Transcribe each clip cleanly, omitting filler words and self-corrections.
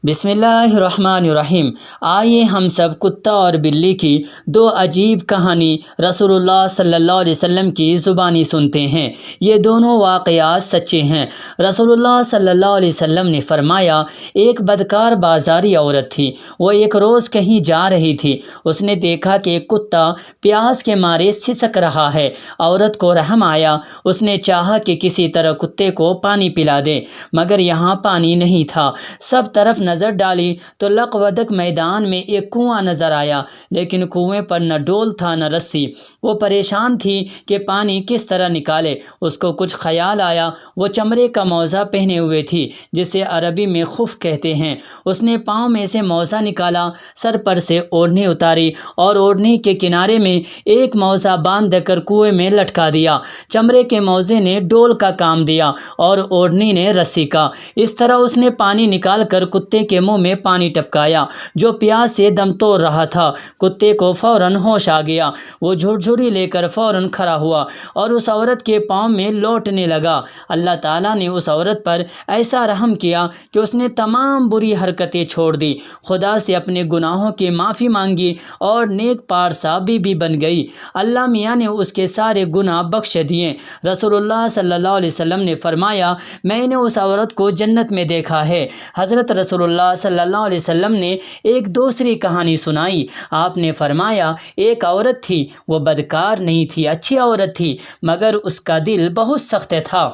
بسم اللہ الرحمن الرحیم۔ آئیے ہم سب کتا اور بلی کی دو عجیب کہانی رسول اللہ صلی اللہ علیہ وسلم کی زبانی سنتے ہیں۔ یہ دونوں واقعات سچے ہیں۔ رسول اللہ صلی اللہ علیہ وسلم نے فرمایا، ایک بدکار بازاری عورت تھی۔ وہ ایک روز کہیں جا رہی تھی۔ اس نے دیکھا کہ ایک کتا پیاس کے مارے سسک رہا ہے۔ عورت کو رحم آیا۔ اس نے چاہا کہ کسی طرح کتے کو پانی پلا دے، مگر یہاں پانی نہیں تھا۔ سب طرف نظر ڈالی تو لق و دق میدان میں ایک کنواں نظر آیا، لیکن کنویں پر نہ ڈول تھا نہ رسی۔ وہ پریشان تھی کہ پانی کس طرح نکالے۔ اس کو کچھ خیال آیا۔ وہ چمڑے کا موزہ پہنے ہوئے تھی، جسے عربی میں خف کہتے ہیں۔ اس نے پاؤں میں سے موزہ نکالا، سر پر سے اوڑھنی اتاری اور اوڑھنی کے کنارے میں ایک موزہ باندھ کر کنویں میں لٹکا دیا۔ چمڑے کے موزے نے ڈول کا کام دیا اور اوڑھنی نے رسی کا۔ اس طرح اس نے پانی نکال کر کتے کے منہ میں پانی ٹپکایا، جو پیاس سے دم توڑ رہا تھا۔ کتے کو فوراً ہوش آ گیا۔ وہ جھڑجھڑی لے کر فوراً کھڑا ہوا اور اس عورت کے پاؤں میں لوٹنے لگا۔ اللہ تعالیٰ نے اس عورت پر ایسا رحم کیا کہ اس نے تمام بری حرکتیں چھوڑ دی، خدا سے اپنے گناہوں کی معافی مانگی اور نیک پارسا بیوی بن گئی۔ اللہ میاں نے اس کے سارے گناہ بخش دیے۔ رسول اللہ صلی اللہ علیہ وسلم نے فرمایا، میں نے اس عورت کو جنت میں دیکھا ہے۔ حضرت رسول اللہ صلی اللہ علیہ وسلم نے ایک دوسری کہانی سنائی۔ آپ نے فرمایا، ایک عورت تھی، وہ بدکار نہیں تھی، اچھی عورت تھی، مگر اس کا دل بہت سخت تھا۔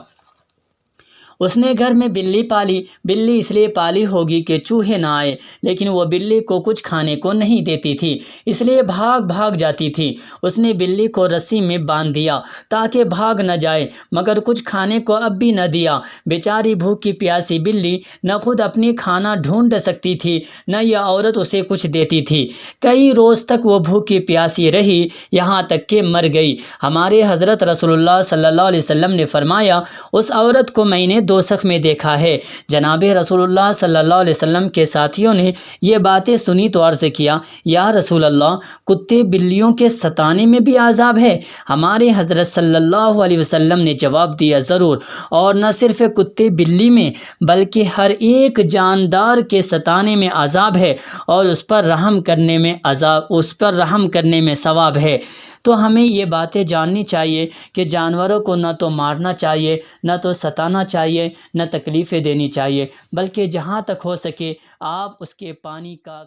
اس نے گھر میں بلی پالی۔ بلی اس لیے پالی ہوگی کہ چوہے نہ آئے، لیکن وہ بلی کو کچھ کھانے کو نہیں دیتی تھی، اس لیے بھاگ بھاگ جاتی تھی۔ اس نے بلی کو رسی میں باندھ دیا تاکہ بھاگ نہ جائے، مگر کچھ کھانے کو اب بھی نہ دیا۔ بیچاری بھوکی پیاسی بلی نہ خود اپنی کھانا ڈھونڈ سکتی تھی، نہ یہ عورت اسے کچھ دیتی تھی۔ کئی روز تک وہ بھوکی پیاسی رہی، یہاں تک کہ مر گئی۔ ہمارے حضرت رسول اللہ صلی اللہ علیہ وسلم نے فرمایا، اس عورت کو میں نے دوزخ میں دیکھا ہے۔ جناب رسول اللہ صلی اللہ علیہ وسلم کے ساتھیوں نے یہ باتیں سنی تو عرض کیا، یا رسول اللہ، کتے بلیوں کے ستانے میں بھی عذاب ہے؟ ہمارے حضرت صلی اللہ علیہ وسلم نے جواب دیا، ضرور، اور نہ صرف کتے بلی میں بلکہ ہر ایک جاندار کے ستانے میں عذاب ہے، اور اس پر رحم کرنے میں ثواب ہے۔ تو ہمیں یہ باتیں جاننی چاہیے کہ جانوروں کو نہ تو مارنا چاہیے، نہ تو ستانا چاہیے، نہ تکلیفیں دینی چاہیے، بلکہ جہاں تک ہو سکے آپ اس کے پانی کا